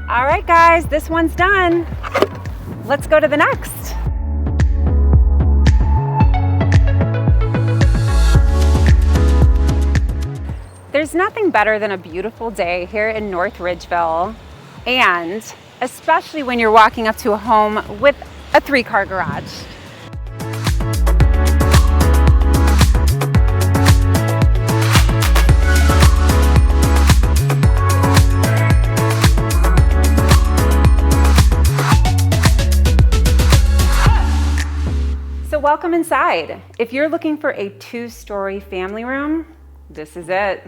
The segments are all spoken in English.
All right, guys, this one's done. Let's go to the next. There's nothing better than a beautiful day here in North Ridgeville, and especially when you're walking up to a home with a 3-car garage. So welcome inside. If you're looking for a 2-story family room, this is it.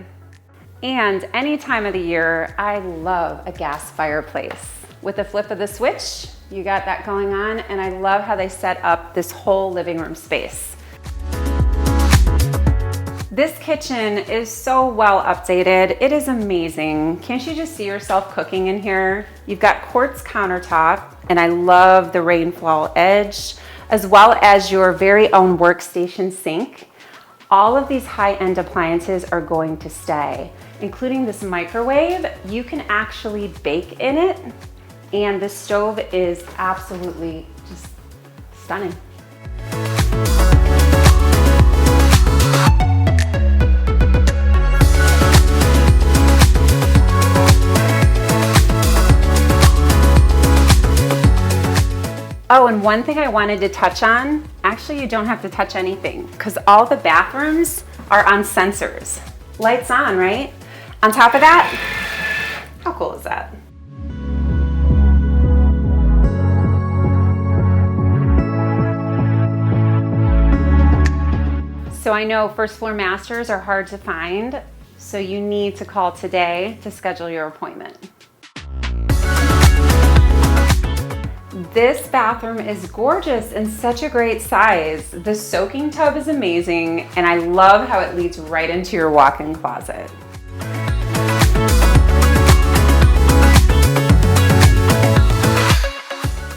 And any time of the year, I love a gas fireplace. With a flip of the switch, you got that going on, and I love how they set up this whole living room space. This kitchen is so well updated. It is amazing. Can't you just see yourself cooking in here? You've got quartz countertop, and I love the rainfall edge, as well as your very own workstation sink. All of these high-end appliances are going to stay, including this microwave. You can actually bake in it, and the stove is absolutely just stunning. Oh, and one thing I wanted to touch on, actually you don't have to touch anything because all the bathrooms are on sensors. Lights on, right? On top of that, how cool is that? So I know first floor masters are hard to find, so you need to call today to schedule your appointment. This bathroom is gorgeous and such a great size. The soaking tub is amazing, and I love how it leads right into your walk-in closet.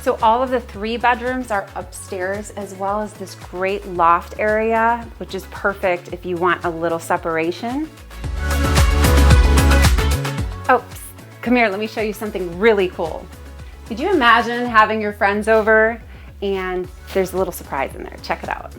So all of the 3 bedrooms are upstairs, as well as this great loft area, which is perfect if you want a little separation. Oh, come here, let me show you something really cool. Could you imagine having your friends over and there's a little surprise in there? Check it out.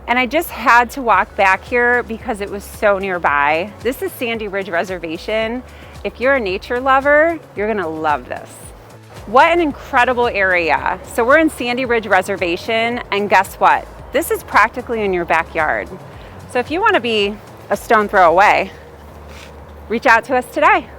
And I just had to walk back here because it was so nearby. This is Sandy Ridge Reservation. If you're a nature lover, you're gonna love this. What an incredible area. So we're in Sandy Ridge Reservation, and guess what? This is practically in your backyard. So if you want to be a stone throw away, reach out to us today.